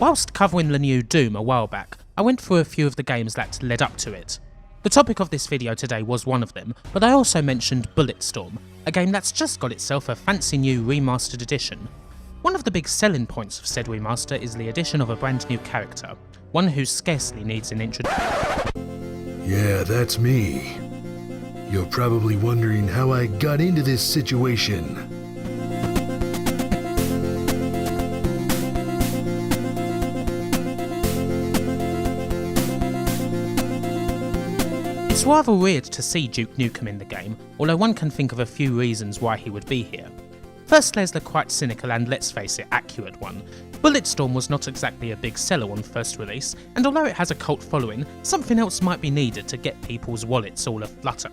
Whilst covering the new Doom a while back, I went through a few of the games that led up to it. The topic of this video today was one of them, but I also mentioned Bulletstorm, a game that's just got itself a fancy new remastered edition. One of the big selling points of said remaster is the addition of a brand new character, one who scarcely needs an introduction. Yeah, that's me. You're probably wondering how I got into this situation. It's rather weird to see Duke Nukem in the game, although one can think of a few reasons why he would be here. First, there's the quite cynical and, let's face it, accurate one. Bulletstorm was not exactly a big seller on first release, and although it has a cult following, something else might be needed to get people's wallets all aflutter.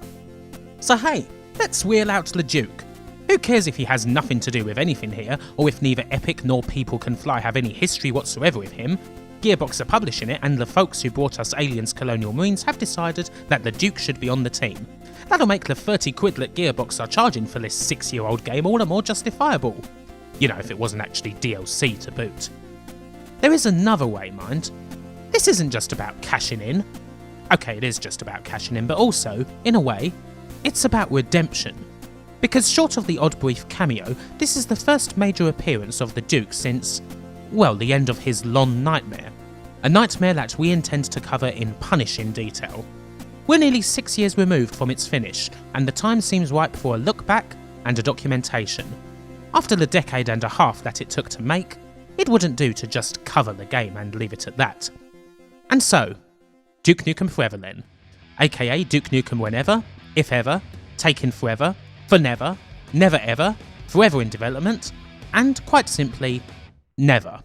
So hey, let's wheel out the Duke. Who cares if he has nothing to do with anything here, or if neither Epic nor People Can Fly have any history whatsoever with him? Gearbox are publishing it, and the folks who brought us Aliens Colonial Marines have decided that the Duke should be on the team. That'll make the 30 quid that Gearbox are charging for this 6-year-old game all the more justifiable. You know, if it wasn't actually DLC to boot. There is another way, mind. This isn't just about cashing in. Okay, it is just about cashing in, but also, in a way, it's about redemption. Because short of the odd brief cameo, this is the first major appearance of the Duke since, well, the end of his long nightmare. A nightmare that we intend to cover in punishing detail. We're nearly 6 years removed from its finish, and the time seems ripe for a look back and a documentation. After the decade and a half that it took to make, it wouldn't do to just cover the game and leave it at that. And so, Duke Nukem Forever then. AKA Duke Nukem Whenever, If Ever, Taken Forever, For Never, Never Ever, Forever in Development, and quite simply, never.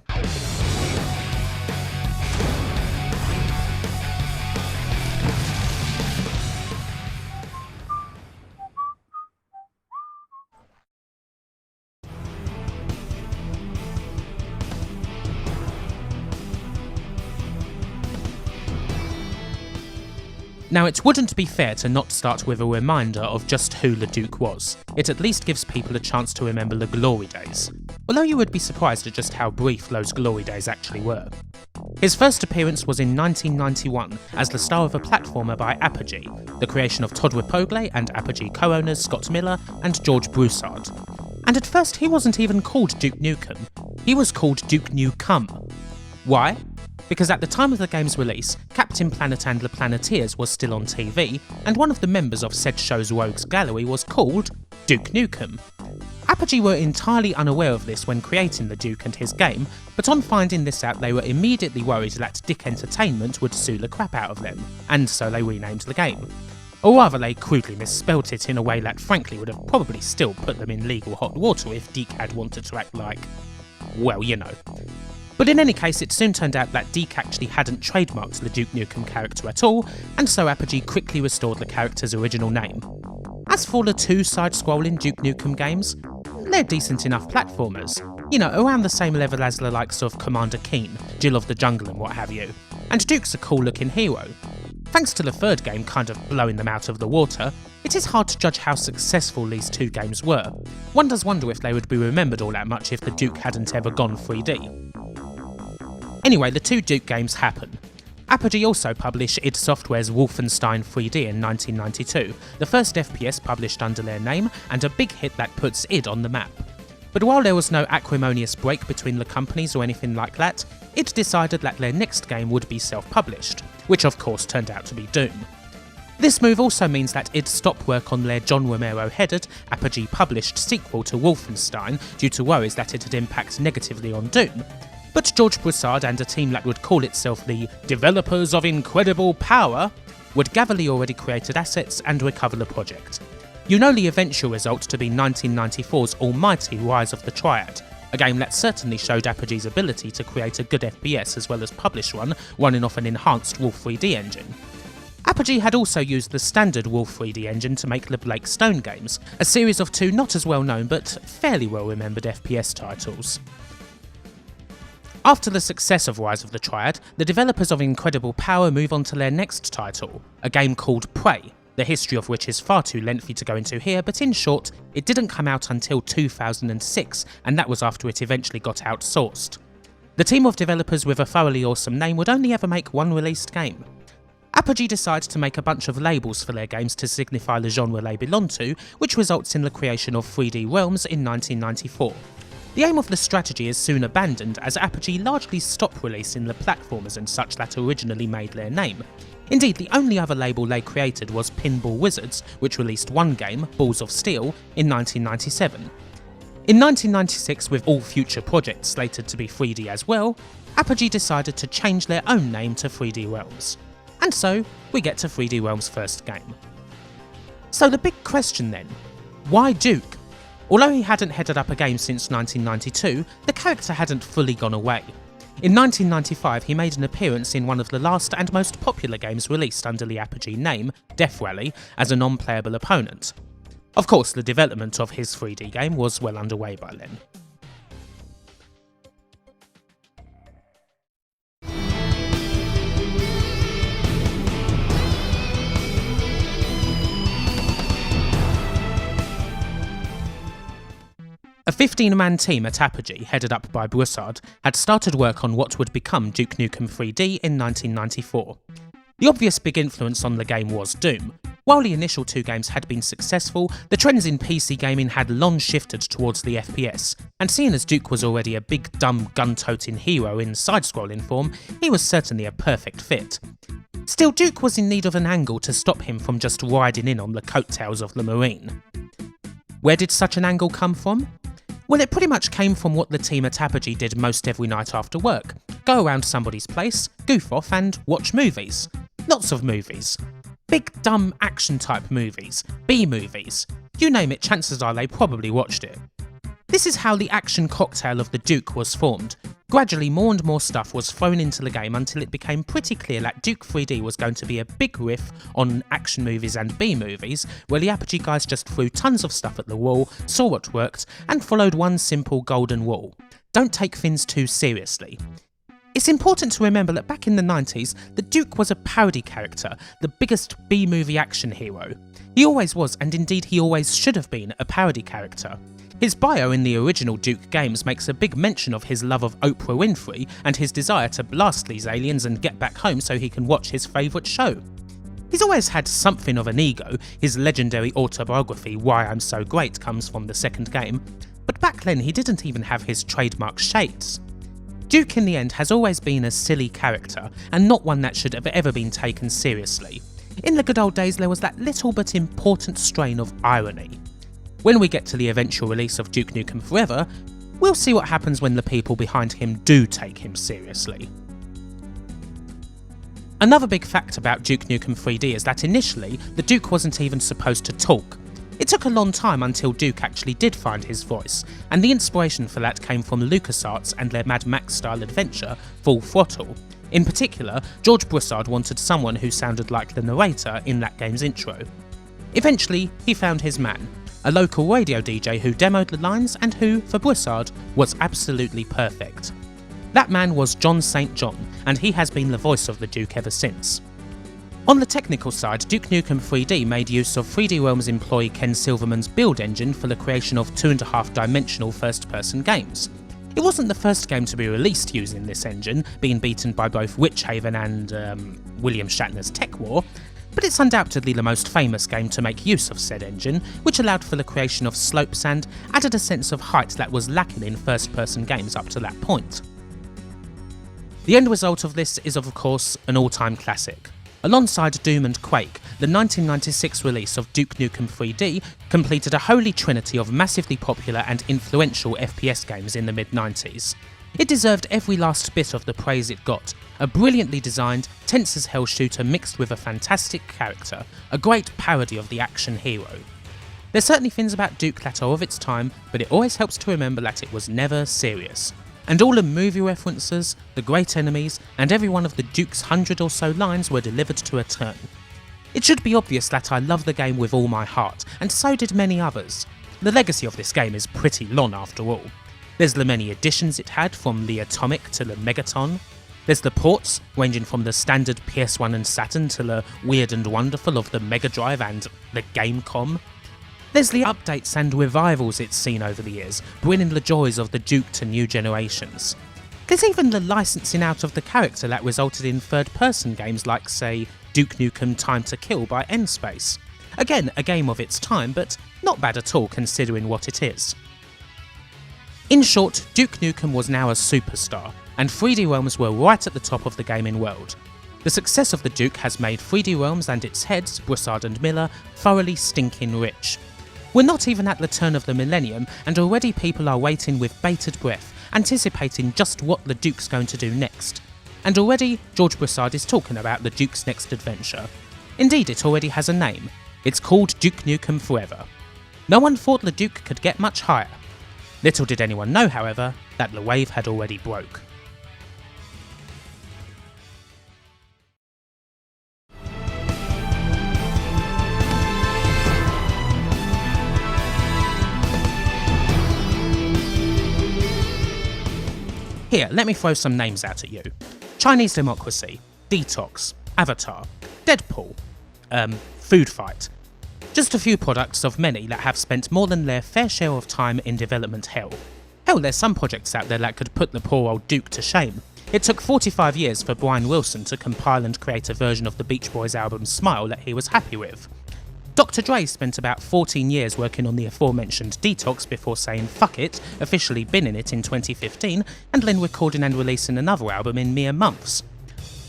Now, it wouldn't be fair to not start with a reminder of just who the Duke was. It at least gives people a chance to remember the glory days. Although you would be surprised at just how brief those glory days actually were. His first appearance was in 1991 as the star of a platformer by Apogee, the creation of Todd Ripogle and Apogee co-owners Scott Miller and George Broussard. And at first he wasn't even called Duke Nukem, he was called Duke Nukem. Why? Because at the time of the game's release, Captain Planet and the Planeteers was still on TV, and one of the members of said show's rogues gallery was called Duke Nukem. Apogee were entirely unaware of this when creating the Duke and his game, but on finding this out they were immediately worried that Dick Entertainment would sue the crap out of them, and so they renamed the game. Or rather, they crudely misspelt it in a way that frankly would have probably still put them in legal hot water if Deke had wanted to act like, well, you know. But in any case, it soon turned out that Deke actually hadn't trademarked the Duke Nukem character at all, and so Apogee quickly restored the character's original name. As for the two side-scrolling Duke Nukem games, they're decent enough platformers. You know, around the same level as the likes of Commander Keen, Jill of the Jungle and what have you. And Duke's a cool looking hero. Thanks to the third game kind of blowing them out of the water, it is hard to judge how successful these two games were. One does wonder if they would be remembered all that much if the Duke hadn't ever gone 3D. Anyway, the two Duke games happen. Apogee also published id Software's Wolfenstein 3D in 1992, the first FPS published under their name, and a big hit that puts id on the map. But while there was no acrimonious break between the companies or anything like that, id decided that their next game would be self-published, which of course turned out to be Doom. This move also means that id stopped work on their John Romero-headed, Apogee-published sequel to Wolfenstein due to worries that it had impacted negatively on Doom. But George Broussard and a team that would call itself the Developers of Incredible Power would gather the already created assets and recover the project. You know the eventual result to be 1994's almighty Rise of the Triad, a game that certainly showed Apogee's ability to create a good FPS as well as publish one running off an enhanced Wolf 3D engine. Apogee had also used the standard Wolf 3D engine to make the Blake Stone games, a series of two not as well known but fairly well remembered FPS titles. After the success of Rise of the Triad, the developers of Incredible Power move on to their next title, a game called Prey, the history of which is far too lengthy to go into here, but in short, it didn't come out until 2006, and that was after it eventually got outsourced. The team of developers with a thoroughly awesome name would only ever make one released game. Apogee decide to make a bunch of labels for their games to signify the genre they belong to, which results in the creation of 3D Realms in 1994. The aim of the strategy is soon abandoned as Apogee largely stopped releasing the platformers and such that originally made their name. Indeed, the only other label they created was Pinball Wizards, which released one game, Balls of Steel, in 1997. In 1996, with all future projects slated to be 3D as well, Apogee decided to change their own name to 3D Realms. And so, we get to 3D Realms' first game. So the big question then, why Duke? Although he hadn't headed up a game since 1992, the character hadn't fully gone away. In 1995 he made an appearance in one of the last and most popular games released under the Apogee name, Death Rally, as a non-playable opponent. Of course, the development of his 3D game was well underway by then. A 15-man team at Apogee, headed up by Broussard, had started work on what would become Duke Nukem 3D in 1994. The obvious big influence on the game was Doom. While the initial two games had been successful, the trends in PC gaming had long shifted towards the FPS, and seeing as Duke was already a big dumb gun-toting hero in side-scrolling form, he was certainly a perfect fit. Still, Duke was in need of an angle to stop him from just riding in on the coattails of the Marine. Where did such an angle come from? Well, it pretty much came from what the team at Apogee did most every night after work. Go around somebody's place, goof off and watch movies. Lots of movies. Big dumb action type movies, B-movies. You name it, chances are they probably watched it. This is how the action cocktail of the Duke was formed. Gradually more and more stuff was thrown into the game until it became pretty clear that Duke 3D was going to be a big riff on action movies and B-movies, where the Apogee guys just threw tons of stuff at the wall, saw what worked, and followed one simple golden rule: don't take things too seriously. It's important to remember that back in the 90s, the Duke was a parody character, the biggest B-movie action hero. He always was, and indeed he always should have been, a parody character. His bio in the original Duke games makes a big mention of his love of Oprah Winfrey and his desire to blast these aliens and get back home so he can watch his favourite show. He's always had something of an ego. His legendary autobiography, Why I'm So Great, comes from the second game, but back then he didn't even have his trademark shades. Duke in the end has always been a silly character, and not one that should have ever been taken seriously. In the good old days there was that little but important strain of irony. When we get to the eventual release of Duke Nukem Forever, we'll see what happens when the people behind him do take him seriously. Another big fact about Duke Nukem 3D is that initially, the Duke wasn't even supposed to talk. It took a long time until Duke actually did find his voice, and the inspiration for that came from LucasArts and their Mad Max style adventure, Full Throttle. In particular, George Broussard wanted someone who sounded like the narrator in that game's intro. Eventually, he found his man, a local radio DJ who demoed the lines and who, for Broussard, was absolutely perfect. That man was John St. John, and he has been the voice of the Duke ever since. On the technical side, Duke Nukem 3D made use of 3D Realms employee Ken Silverman's build engine for the creation of 2.5-dimensional first-person games. It wasn't the first game to be released using this engine, being beaten by both Witchhaven and William Shatner's Tech War, but it's undoubtedly the most famous game to make use of said engine, which allowed for the creation of slopes and added a sense of height that was lacking in first-person games up to that point. The end result of this is of course an all-time classic. Alongside Doom and Quake, the 1996 release of Duke Nukem 3D completed a holy trinity of massively popular and influential FPS games in the mid-90s. It deserved every last bit of the praise it got. A brilliantly designed, tense as hell shooter mixed with a fantastic character, a great parody of the action hero. There's certainly things about Duke that are of its time, but it always helps to remember that it was never serious. And all the movie references, the great enemies, and every one of the Duke's 100 or so lines were delivered to a turn. It should be obvious that I love the game with all my heart, and so did many others. The legacy of this game is pretty long after all. There's the many additions it had, from the Atomic to the Megaton. There's the ports, ranging from the standard PS1 and Saturn to the weird and wonderful of the Mega Drive and the Gamecom. There's the updates and revivals it's seen over the years, bringing the joys of the Duke to new generations. There's even the licensing out of the character that resulted in third-person games like, say, Duke Nukem Time to Kill by N-Space. Again, a game of its time, but not bad at all considering what it is. In short, Duke Nukem was now a superstar, and 3D Realms were right at the top of the gaming world. The success of the Duke has made 3D Realms and its heads, Broussard and Miller, thoroughly stinking rich. We're not even at the turn of the millennium, and already people are waiting with bated breath, anticipating just what the Duke's going to do next. And already, George Broussard is talking about the Duke's next adventure. Indeed, it already has a name. It's called Duke Nukem Forever. No one thought the Duke could get much higher. Little did anyone know, however, that the wave had already broke. Here, let me throw some names out at you. Chinese Democracy, Detox, Avatar, Deadpool, Food Fight. Just a few products of many that have spent more than their fair share of time in development hell. Hell, there's some projects out there that could put the poor old Duke to shame. It took 45 years for Brian Wilson to compile and create a version of the Beach Boys album Smile that he was happy with. Dr. Dre spent about 14 years working on the aforementioned Detox before saying fuck it, officially binning it in 2015, and then recording and releasing another album in mere months.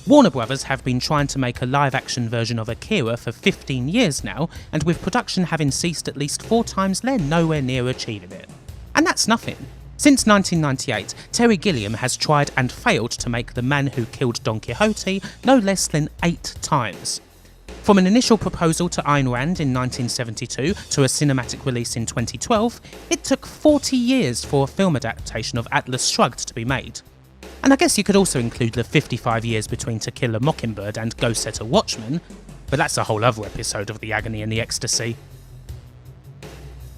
Warner Brothers have been trying to make a live-action version of Akira for 15 years now, and with production having ceased at least 4 times, they're nowhere near achieving it. And that's nothing. Since 1998, Terry Gilliam has tried and failed to make The Man Who Killed Don Quixote no less than 8 times. From an initial proposal to Ayn Rand in 1972 to a cinematic release in 2012, it took 40 years for a film adaptation of Atlas Shrugged to be made. And I guess you could also include the 55 years between To Kill a Mockingbird and Go Set a Watchman, but that's a whole other episode of the Agony and the Ecstasy.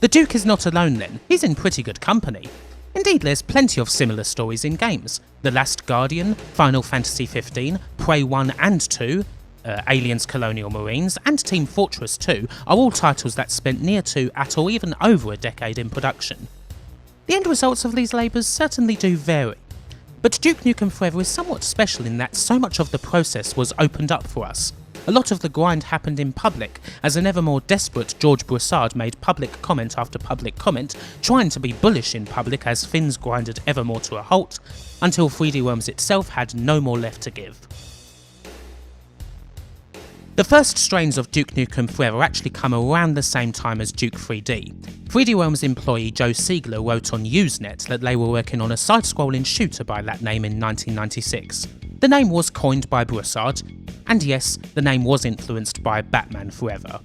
The Duke is not alone then, he's in pretty good company. Indeed, there's plenty of similar stories in games. The Last Guardian, Final Fantasy XV, Prey 1 and 2, Aliens Colonial Marines, and Team Fortress 2 are all titles that spent near to at or even over a decade in production. The end results of these labours certainly do vary, but Duke Nukem Forever is somewhat special in that so much of the process was opened up for us. A lot of the grind happened in public, as an ever more desperate George Broussard made public comment after public comment, trying to be bullish in public as things grinded ever more to a halt, until 3D Realms itself had no more left to give. The first strains of Duke Nukem Forever actually come around the same time as Duke 3D. 3D Realms employee Joe Siegler wrote on Usenet that they were working on a side-scrolling shooter by that name in 1996. The name was coined by Broussard, and yes, the name was influenced by Batman Forever.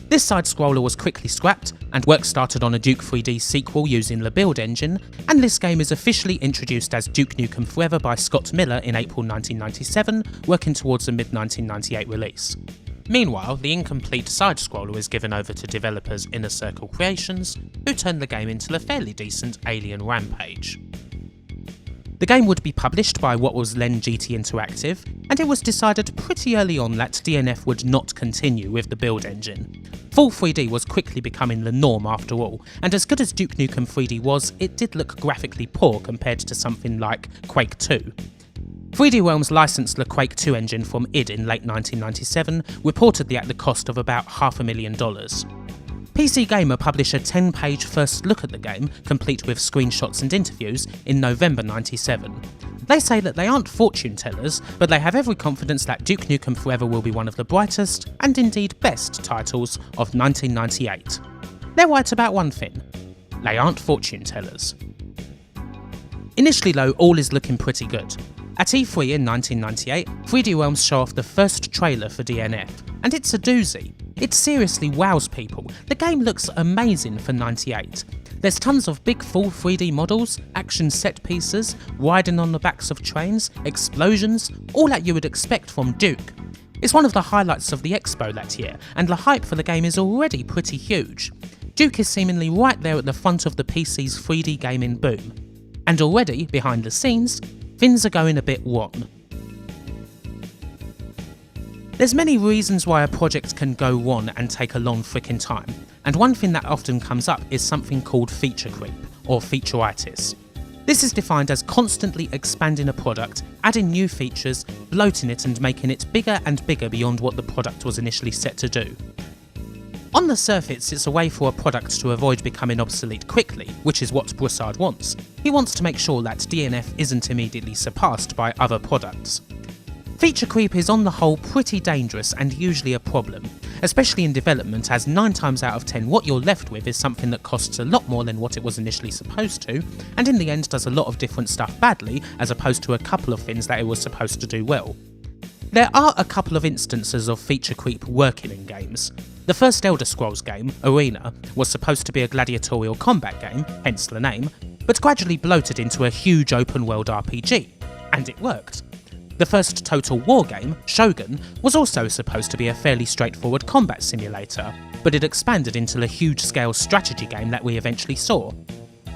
This side-scroller was quickly scrapped, and work started on a Duke 3D sequel using the build engine, and this game is officially introduced as Duke Nukem Forever by Scott Miller in April 1997, working towards a mid-1998 release. Meanwhile, the incomplete side-scroller is given over to developers Inner Circle Creations, who turned the game into the fairly decent Alien Rampage. The game would be published by what was then GT Interactive, and it was decided pretty early on that DNF would not continue with the build engine. Full 3D was quickly becoming the norm after all, and as good as Duke Nukem 3D was, it did look graphically poor compared to something like Quake 2. 3D Realms licensed the Quake 2 engine from id in late 1997, reportedly at the cost of about $500,000. PC Gamer published a 10-page first look at the game, complete with screenshots and interviews, in November 97. They say that they aren't fortune tellers, but they have every confidence that Duke Nukem Forever will be one of the brightest, and indeed best, titles of 1998. They're right about one thing: they aren't fortune tellers. Initially though, all is looking pretty good. At E3 in 1998, 3D Realms show off the first trailer for DNF, and it's a doozy. It seriously wows people. The game looks amazing for 98. There's tons of big full 3D models, action set pieces, riding on the backs of trains, explosions, all that you would expect from Duke. It's one of the highlights of the expo that year, and the hype for the game is already pretty huge. Duke is seemingly right there at the front of the PC's 3D gaming boom. And already, behind the scenes, things are going a bit wrong. There's many reasons why a project can go wrong and take a long frickin' time, and one thing that often comes up is something called feature creep, or featureitis. This is defined as constantly expanding a product, adding new features, bloating it and making it bigger and bigger beyond what the product was initially set to do. On the surface, it's a way for a product to avoid becoming obsolete quickly, which is what Broussard wants. He wants to make sure that DNF isn't immediately surpassed by other products. Feature creep is on the whole pretty dangerous and usually a problem, especially in development, as 9 times out of 10 what you're left with is something that costs a lot more than what it was initially supposed to, and in the end does a lot of different stuff badly as opposed to a couple of things that it was supposed to do well. There are a couple of instances of feature creep working in games. The first Elder Scrolls game, Arena, was supposed to be a gladiatorial combat game, hence the name, but gradually bloated into a huge open world RPG, and it worked. The first Total War game, Shogun, was also supposed to be a fairly straightforward combat simulator, but it expanded into the huge-scale strategy game that we eventually saw.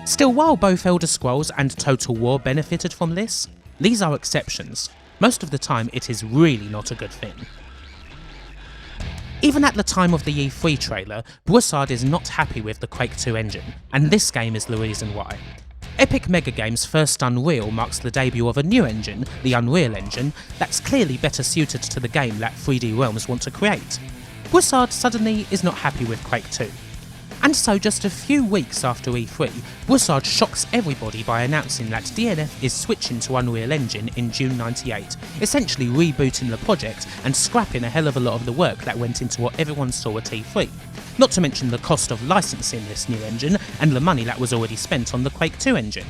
Still, while both Elder Scrolls and Total War benefited from this, these are exceptions. Most of the time it is really not a good thing. Even at the time of the E3 trailer, Broussard is not happy with the Quake 2 engine, and this game is the reason why. Epic Mega Games' first Unreal marks the debut of a new engine, the Unreal Engine, that's clearly better suited to the game that 3D Realms want to create. Broussard suddenly is not happy with Quake 2. And so just a few weeks after E3, Broussard shocks everybody by announcing that DNF is switching to Unreal Engine in June 98, essentially rebooting the project and scrapping a hell of a lot of the work that went into what everyone saw at E3. Not to mention the cost of licensing this new engine and the money that was already spent on the Quake 2 engine.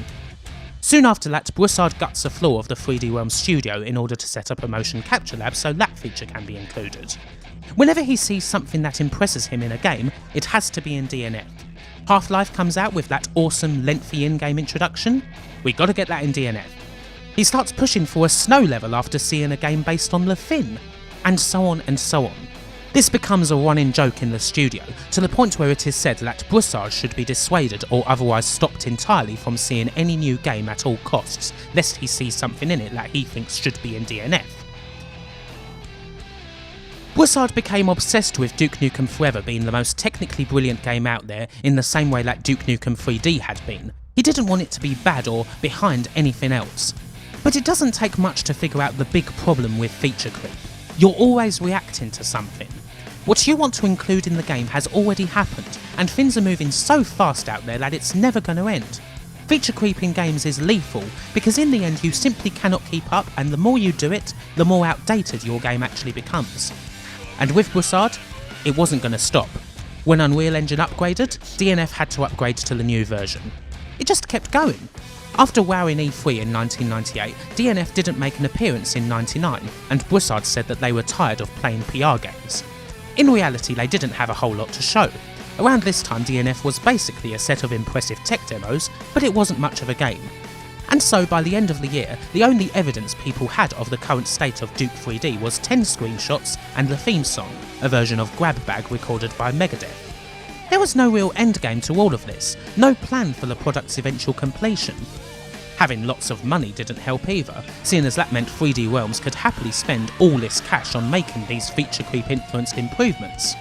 Soon after that, Broussard guts the floor of the 3D Realms studio in order to set up a motion capture lab so that feature can be included. Whenever he sees something that impresses him in a game, it has to be in DNF. Half-Life comes out with that awesome lengthy in-game introduction, we gotta get that in DNF. He starts pushing for a snow level after seeing a game based on the Fin, and so on and so on. This becomes a running joke in the studio, to the point where it is said that Broussard should be dissuaded or otherwise stopped entirely from seeing any new game at all costs, lest he sees something in it that he thinks should be in DNF. Broussard became obsessed with Duke Nukem Forever being the most technically brilliant game out there in the same way that Duke Nukem 3D had been. He didn't want it to be bad or behind anything else. But it doesn't take much to figure out the big problem with feature creep. You're always reacting to something. What you want to include in the game has already happened, and things are moving so fast out there that it's never going to end. Feature creep in games is lethal, because in the end you simply cannot keep up, and the more you do it, the more outdated your game actually becomes. And with Broussard, it wasn't going to stop. When Unreal Engine upgraded, DNF had to upgrade to the new version. It just kept going. After wowing E3 in 1998, DNF didn't make an appearance in 99, and Broussard said that they were tired of playing PR games. In reality, they didn't have a whole lot to show. Around this time, DNF was basically a set of impressive tech demos, but it wasn't much of a game. And so by the end of the year, the only evidence people had of the current state of Duke 3D was 10 screenshots and the theme song, a version of Grab Bag recorded by Megadeth. There was no real endgame to all of this, no plan for the product's eventual completion. Having lots of money didn't help either, seeing as that meant 3D Realms could happily spend all this cash on making these feature creep influenced improvements.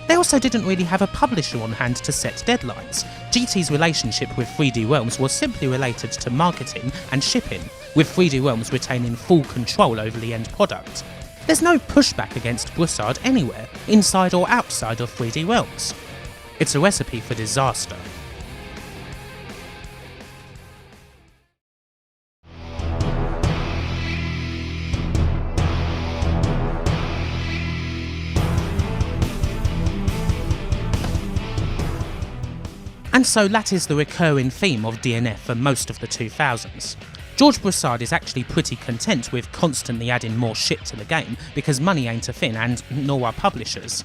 They also didn't really have a publisher on hand to set deadlines. GT's relationship with 3D Realms was simply related to marketing and shipping, with 3D Realms retaining full control over the end product. There's no pushback against Broussard anywhere, inside or outside of 3D Realms. It's a recipe for disaster. And so that is the recurring theme of DNF for most of the 2000s. George Broussard is actually pretty content with constantly adding more shit to the game because money ain't a thing, and nor are publishers.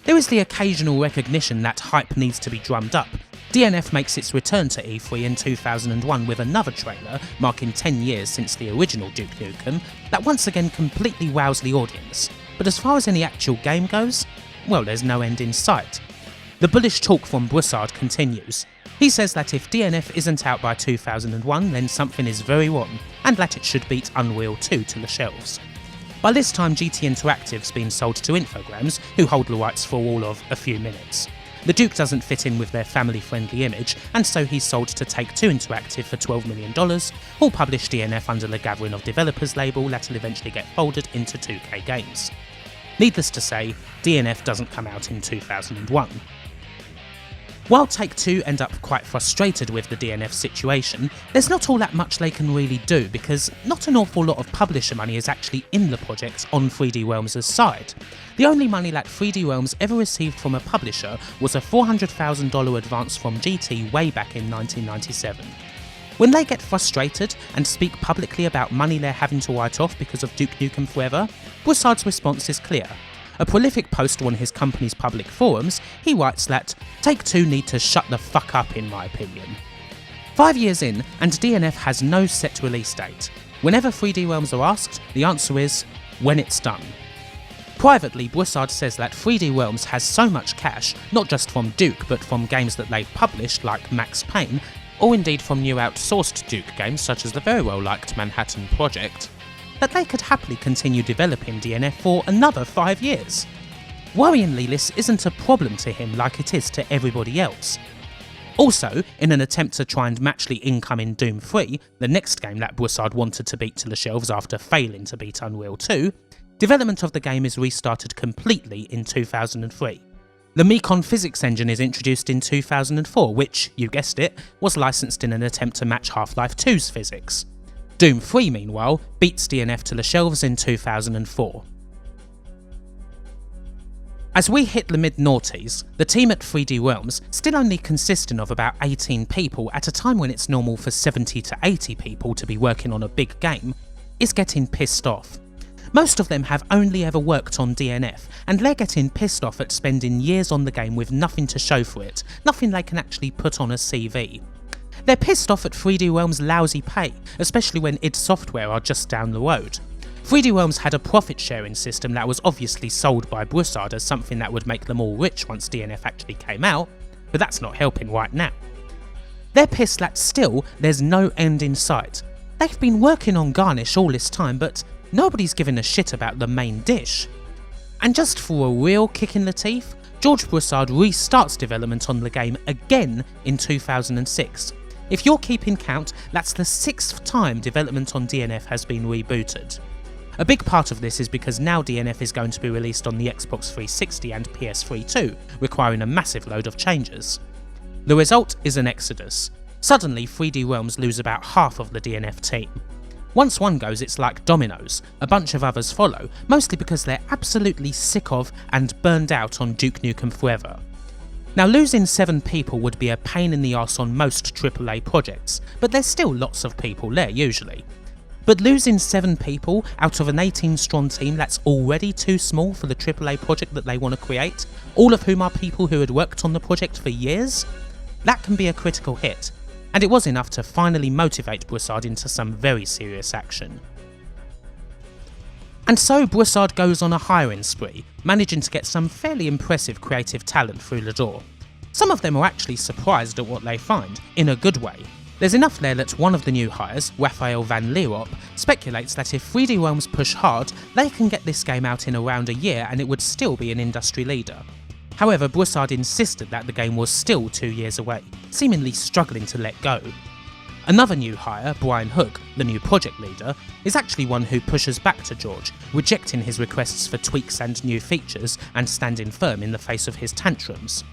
There is the occasional recognition that hype needs to be drummed up. DNF makes its return to E3 in 2001 with another trailer, marking 10 years since the original Duke Nukem, that once again completely wows the audience. But as far as any actual game goes, well, there's no end in sight. The bullish talk from Broussard continues. He says that if DNF isn't out by 2001, then something is very wrong, and that it should beat Unreal 2 to the shelves. By this time, GT Interactive's been sold to Infogrames, who hold the rights for all of a few minutes. The Duke doesn't fit in with their family-friendly image, and so he's sold to Take-Two Interactive for $12 million, who'll publish DNF under the Gathering of Developers label that'll eventually get folded into 2K Games. Needless to say, DNF doesn't come out in 2001. While Take-Two end up quite frustrated with the DNF situation, there's not all that much they can really do because not an awful lot of publisher money is actually in the project on 3D Realms' side. The only money that 3D Realms ever received from a publisher was a $400,000 advance from GT way back in 1997. When they get frustrated and speak publicly about money they're having to write off because of Duke Nukem Forever, Broussard's response is clear. A prolific poster on his company's public forums, he writes that Take-Two need to shut the fuck up in my opinion. 5 years in, and DNF has no set release date. Whenever 3D Realms are asked, the answer is, when it's done. Privately, Broussard says that 3D Realms has so much cash, not just from Duke but from games that they've published like Max Payne, or indeed from new outsourced Duke games such as the very well liked Manhattan Project, that they could happily continue developing DNF for another 5 years. Worryingly, this isn't a problem to him like it is to everybody else. Also, in an attempt to try and match the incoming Doom 3, the next game that Broussard wanted to beat to the shelves after failing to beat Unreal 2, development of the game is restarted completely in 2003. The Mekon physics engine is introduced in 2004, which, you guessed it, was licensed in an attempt to match Half-Life 2's physics. Doom 3, meanwhile, beats DNF to the shelves in 2004. As we hit the mid-noughties, the team at 3D Realms, still only consisting of about 18 people at a time when it's normal for 70 to 80 people to be working on a big game, is getting pissed off. Most of them have only ever worked on DNF, and they're getting pissed off at spending years on the game with nothing to show for it, nothing they can actually put on a CV. They're pissed off at 3D Realms' lousy pay, especially when id Software are just down the road. 3D Realms had a profit sharing system that was obviously sold by Broussard as something that would make them all rich once DNF actually came out, but that's not helping right now. They're pissed that still there's no end in sight. They've been working on Garnish all this time, but nobody's giving a shit about the main dish. And just for a real kick in the teeth, George Broussard restarts development on the game again in 2006. If you're keeping count, that's the 6th time development on DNF has been rebooted. A big part of this is because now DNF is going to be released on the Xbox 360 and PS3 too, requiring a massive load of changes. The result is an exodus. Suddenly 3D Realms lose about half of the DNF team. Once one goes, it's like dominoes, a bunch of others follow, mostly because they're absolutely sick of and burned out on Duke Nukem Forever. Now, losing 7 people would be a pain in the arse on most AAA projects, but there's still lots of people there usually. But losing 7 people out of an 18-strong team that's already too small for the AAA project that they want to create, all of whom are people who had worked on the project for years, that can be a critical hit, and it was enough to finally motivate Broussard into some very serious action. And so Broussard goes on a hiring spree, managing to get some fairly impressive creative talent through the door. Some of them are actually surprised at what they find, in a good way. There's enough there that one of the new hires, Raphael van Leerop, speculates that if 3D Realms push hard, they can get this game out in around a year and it would still be an industry leader. However, Broussard insisted that the game was still 2 years away, seemingly struggling to let go. Another new hire, Brian Hook, the new project leader, is actually one who pushes back to George, rejecting his requests for tweaks and new features and standing firm in the face of his tantrums.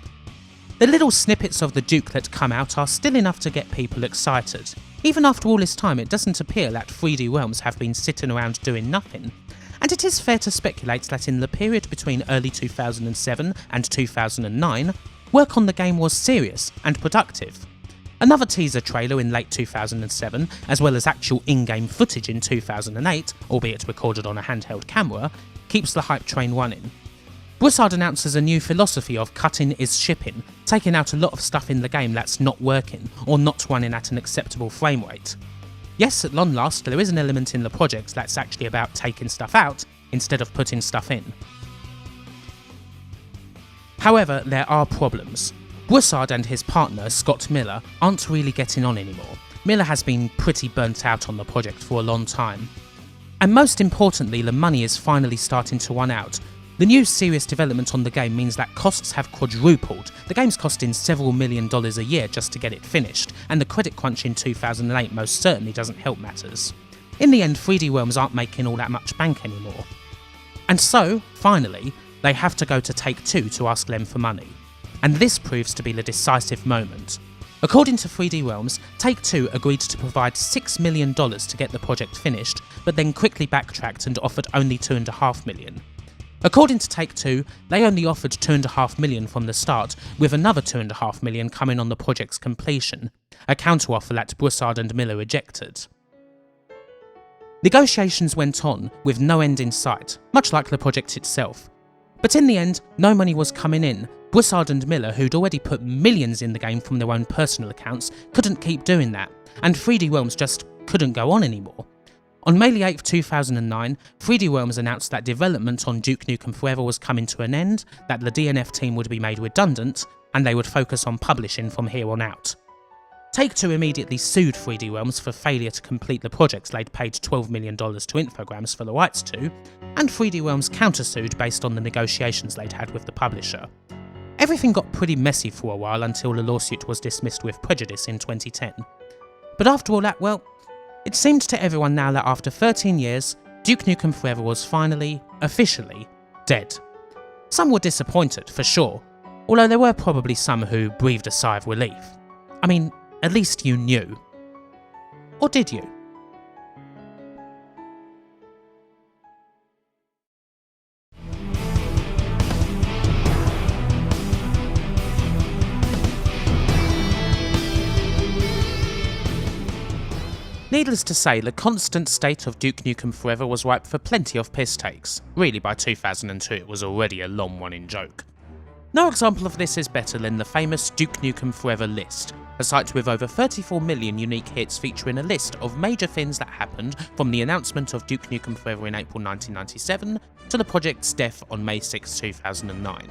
The little snippets of the Duke that come out are still enough to get people excited. Even after all this time, it doesn't appear that 3D Realms have been sitting around doing nothing. And it is fair to speculate that in the period between early 2007 and 2009, work on the game was serious and productive. Another teaser trailer in late 2007, as well as actual in-game footage in 2008, albeit recorded on a handheld camera, keeps the hype train running. Broussard announces a new philosophy of cutting is shipping, taking out a lot of stuff in the game that's not working, or not running at an acceptable frame rate. Yes, at long last, there is an element in the project that's actually about taking stuff out, instead of putting stuff in. However, there are problems. Broussard and his partner, Scott Miller, aren't really getting on anymore. Miller has been pretty burnt out on the project for a long time. And most importantly, the money is finally starting to run out. The new serious development on the game means that costs have quadrupled. The game's costing several $1 million a year just to get it finished, and the credit crunch in 2008 most certainly doesn't help matters. In the end, 3D Realms aren't making all that much bank anymore. And so, finally, they have to go to Take-Two to ask them for money. And this proves to be the decisive moment. According to 3D Realms, Take-Two agreed to provide $6 million to get the project finished, but then quickly backtracked and offered only $2.5 million. According to Take-Two, they only offered $2.5 million from the start, with another $2.5 million coming on the project's completion, a counteroffer that Broussard and Miller rejected. Negotiations went on, with no end in sight, much like the project itself. But in the end, no money was coming in. Broussard and Miller, who'd already put millions in the game from their own personal accounts, couldn't keep doing that, and 3D Realms just couldn't go on anymore. On May 8, 2009, 3D Realms announced that development on Duke Nukem Forever was coming to an end, that the DNF team would be made redundant, and they would focus on publishing from here on out. Take-Two immediately sued 3D Realms for failure to complete the projects they'd paid $12 million to Infogrames for the rights to, and 3D Realms countersued based on the negotiations they'd had with the publisher. Everything got pretty messy for a while until the lawsuit was dismissed with prejudice in 2010. But after all that, well, it seemed to everyone now that after 13 years, Duke Nukem Forever was finally, officially, dead. Some were disappointed, for sure, although there were probably some who breathed a sigh of relief. I mean, at least you knew. Or did you? Needless to say, the constant state of Duke Nukem Forever was ripe for plenty of piss takes. Really, by 2002 it was already a long-running joke. No example of this is better than the famous Duke Nukem Forever list, a site with over 34 million unique hits featuring a list of major things that happened from the announcement of Duke Nukem Forever in April 1997 to the project's death on May 6, 2009.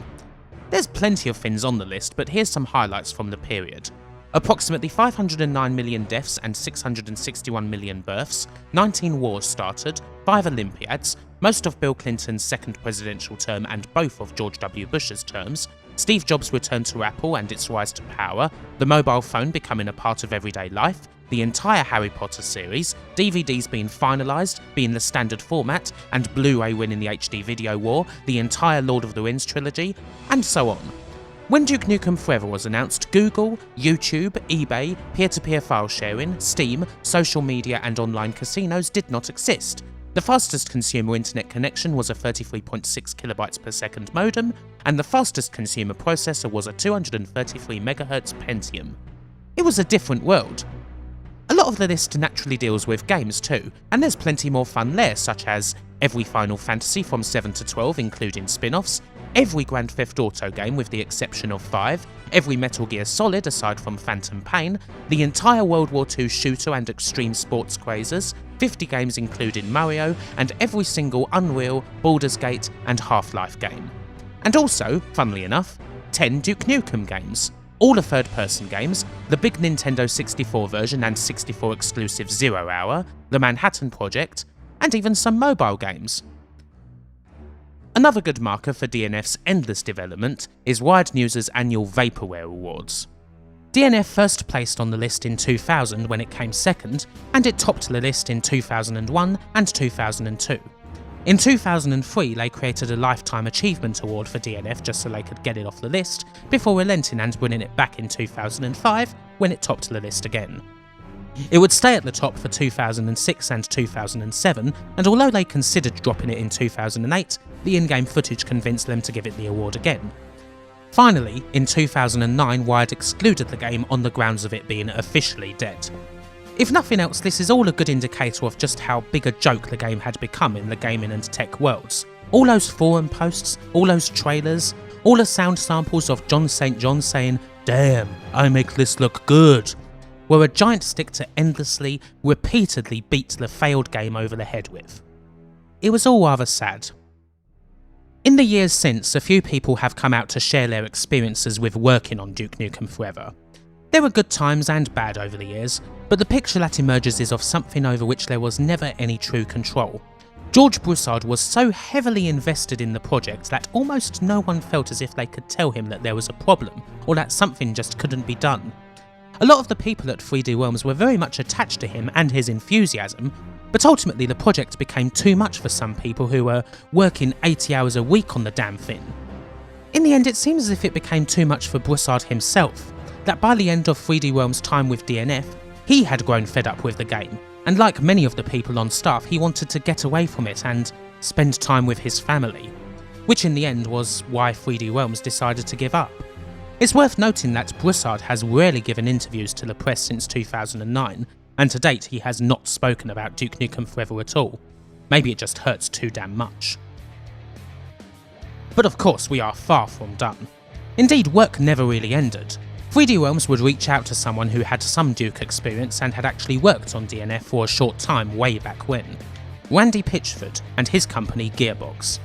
There's plenty of things on the list, but here's some highlights from the period. Approximately 509 million deaths and 661 million births, 19 wars started, 5 Olympiads, most of Bill Clinton's second presidential term and both of George W. Bush's terms, Steve Jobs' return to Apple and its rise to power, the mobile phone becoming a part of everyday life, the entire Harry Potter series, DVDs being finalised, being the standard format, and Blu-ray winning the HD video war, the entire Lord of the Rings trilogy, and so on. When Duke Nukem Forever was announced, Google, YouTube, eBay, peer-to-peer file sharing, Steam, social media and online casinos did not exist. The fastest consumer internet connection was a 33.6 kilobytes per second modem, and the fastest consumer processor was a 233 MHz Pentium. It was a different world. A lot of the list naturally deals with games too, and there's plenty more fun there, such as every Final Fantasy from 7 to 12 including spin-offs, every Grand Theft Auto game with the exception of 5, every Metal Gear Solid aside from Phantom Pain, the entire World War II shooter and extreme sports crazers, 50 games including Mario, and every single Unreal, Baldur's Gate and Half-Life game. And also, funnily enough, 10 Duke Nukem games. All the third-person games, the big Nintendo 64 version and 64 exclusive Zero Hour, the Manhattan Project, and even some mobile games. Another good marker for DNF's endless development is Wired News' annual Vaporware Awards. DNF first placed on the list in 2000 when it came second, and it topped the list in 2001 and 2002. In 2003 they created a Lifetime Achievement Award for DNF just so they could get it off the list, before relenting and bringing it back in 2005 when it topped the list again. It would stay at the top for 2006 and 2007, and although they considered dropping it in 2008, the in-game footage convinced them to give it the award again. Finally, in 2009 Wired excluded the game on the grounds of it being officially dead. If nothing else, this is all a good indicator of just how big a joke the game had become in the gaming and tech worlds. All those forum posts, all those trailers, all the sound samples of John St. John saying, "Damn, I make this look good," were a giant stick to endlessly, repeatedly beat the failed game over the head with. It was all rather sad. In the years since, a few people have come out to share their experiences with working on Duke Nukem Forever. There were good times and bad over the years, but the picture that emerges is of something over which there was never any true control. George Broussard was so heavily invested in the project that almost no one felt as if they could tell him that there was a problem, or that something just couldn't be done. A lot of the people at 3D Realms were very much attached to him and his enthusiasm, but ultimately the project became too much for some people who were working 80 hours a week on the damn thing. In the end, it seems as if it became too much for Broussard himself, that by the end of 3D Realms' time with DNF, he had grown fed up with the game, and like many of the people on staff, he wanted to get away from it and spend time with his family, which in the end was why 3D Realms decided to give up. It's worth noting that Broussard has rarely given interviews to the press since 2009, and to date he has not spoken about Duke Nukem Forever at all. Maybe it just hurts too damn much. But of course we are far from done. Indeed, work never really ended. 3D Realms would reach out to someone who had some Duke experience and had actually worked on DNF for a short time way back when. Randy Pitchford and his company Gearbox.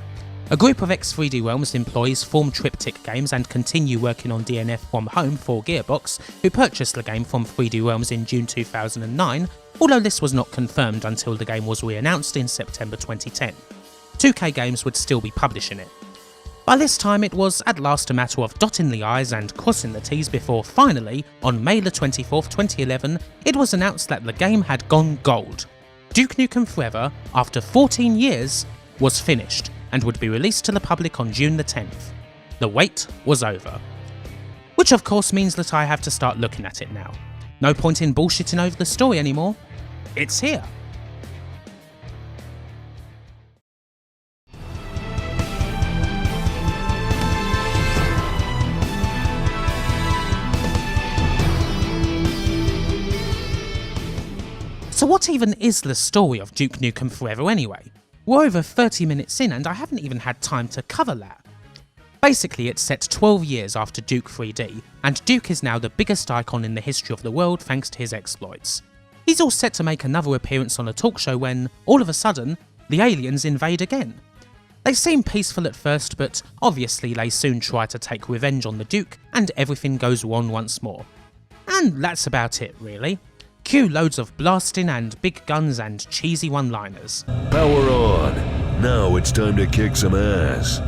A group of ex-3D Realms employees form Triptych Games and continue working on DNF from home for Gearbox, who purchased the game from 3D Realms in June 2009, although this was not confirmed until the game was re-announced in September 2010. 2K Games would still be publishing it. By this time it was at last a matter of dotting the I's and crossing the T's before finally, on May the 24th, 2011, it was announced that the game had gone gold. Duke Nukem Forever, after 14 years, was finished and would be released to the public on June the 10th. The wait was over. Which of course means that I have to start looking at it now. No point in bullshitting over the story anymore. It's here. So what even is the story of Duke Nukem Forever anyway? We're over 30 minutes in and I haven't even had time to cover that. Basically it's set 12 years after Duke 3D, and Duke is now the biggest icon in the history of the world thanks to his exploits. He's all set to make another appearance on a talk show when, all of a sudden, the aliens invade again. They seem peaceful at first, but obviously they soon try to take revenge on the Duke and everything goes wrong once more. And that's about it really. Cue loads of blasting and big guns and cheesy one-liners. Power on. Now it's time to kick some ass.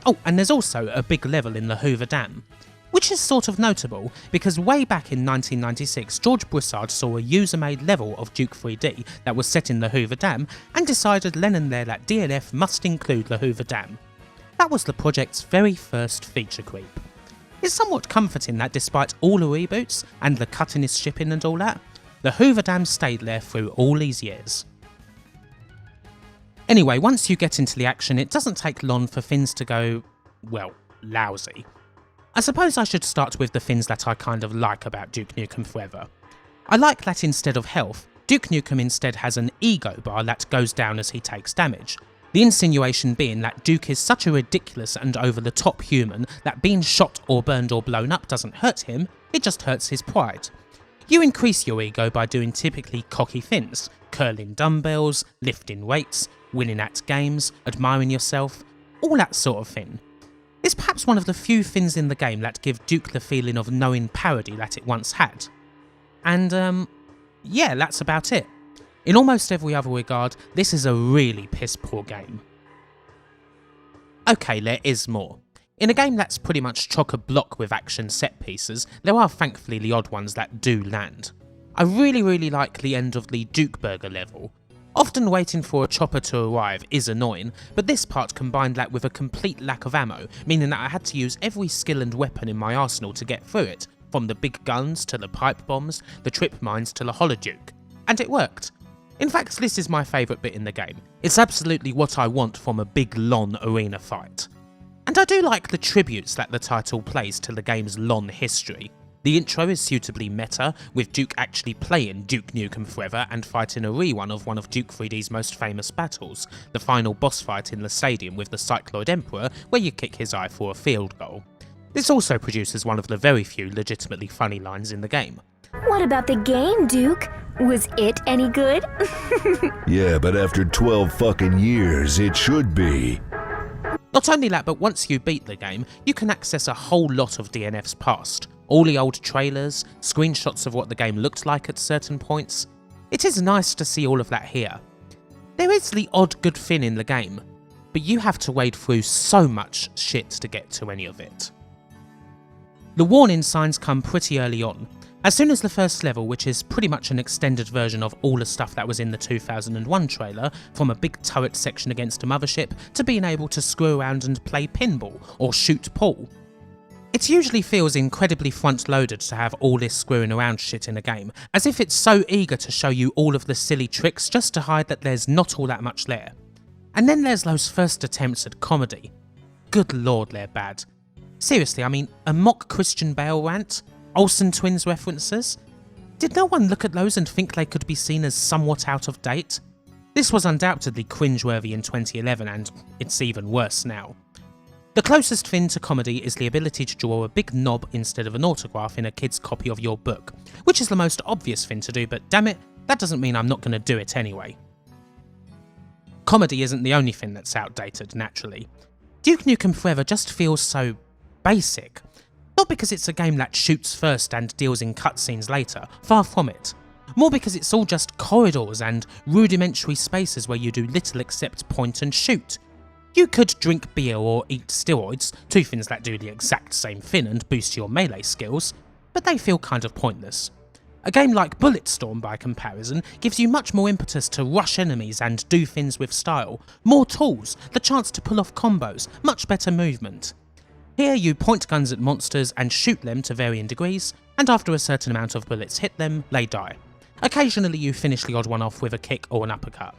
Oh, and there's also a big level in the Hoover Dam, which is sort of notable because way back in 1996 George Broussard saw a user-made level of Duke 3D that was set in the Hoover Dam and decided then and there that DNF must include the Hoover Dam. That was the project's very first feature creep. It's somewhat comforting that despite all the reboots and the cut-in shipping and all that, the Hoover Dam stayed there through all these years. Anyway, once you get into the action, it doesn't take long for things to go, well, lousy. I suppose I should start with the things that I kind of like about Duke Nukem Forever. I like that instead of health, Duke Nukem instead has an ego bar that goes down as he takes damage. The insinuation being that Duke is such a ridiculous and over-the-top human that being shot or burned or blown up doesn't hurt him, it just hurts his pride. You increase your ego by doing typically cocky things, curling dumbbells, lifting weights, winning at games, admiring yourself, all that sort of thing. It's perhaps one of the few things in the game that give Duke the feeling of knowing parody that it once had. And yeah, that's about it. In almost every other regard, this is a really piss poor game. Okay, there is more. In a game that's pretty much chock-a-block with action set pieces, there are thankfully the odd ones that do land. I really like the end of the Duke Burger level. Often waiting for a chopper to arrive is annoying, but this part combined that with a complete lack of ammo, meaning that I had to use every skill and weapon in my arsenal to get through it, from the big guns to the pipe bombs, the trip mines to the holoduke. And it worked. In fact, this is my favourite bit in the game. It's absolutely what I want from a big long arena fight. And I do like the tributes that the title plays to the game's long history. The intro is suitably meta, with Duke actually playing Duke Nukem Forever and fighting a rerun of one of Duke 3D's most famous battles, the final boss fight in the stadium with the Cycloid Emperor where you kick his eye for a field goal. This also produces one of the very few legitimately funny lines in the game. What about the game, Duke? Was it any good? Yeah, but after 12 fucking years, it should be. Not only that, but once you beat the game, you can access a whole lot of DNF's past. All the old trailers, screenshots of what the game looked like at certain points. It is nice to see all of that here. There is the odd good thing in the game, but you have to wade through so much shit to get to any of it. The warning signs come pretty early on. As soon as the first level, which is pretty much an extended version of all the stuff that was in the 2001 trailer, from a big turret section against a mothership to being able to screw around and play pinball or shoot pool. It usually feels incredibly front-loaded to have all this screwing around shit in a game, as if it's so eager to show you all of the silly tricks just to hide that there's not all that much there. And then there's those first attempts at comedy. Good lord, they're bad. Seriously, I mean, a mock Christian Bale rant? Olsen Twins references? Did no one look at those and think they could be seen as somewhat out of date? This was undoubtedly cringeworthy in 2011, and it's even worse now. The closest thing to comedy is the ability to draw a big knob instead of an autograph in a kid's copy of your book, which is the most obvious thing to do, but damn it, that doesn't mean I'm not going to do it anyway. Comedy isn't the only thing that's outdated, naturally. Duke Nukem Forever just feels so basic. Not because it's a game that shoots first and deals in cutscenes later, far from it. More because it's all just corridors and rudimentary spaces where you do little except point and shoot. You could drink beer or eat steroids, two things that do the exact same thing and boost your melee skills, but they feel kind of pointless. A game like Bulletstorm, by comparison, gives you much more impetus to rush enemies and do things with style, more tools, the chance to pull off combos, much better movement. Here you point guns at monsters and shoot them to varying degrees, and after a certain amount of bullets hit them, they die. Occasionally you finish the odd one off with a kick or an uppercut.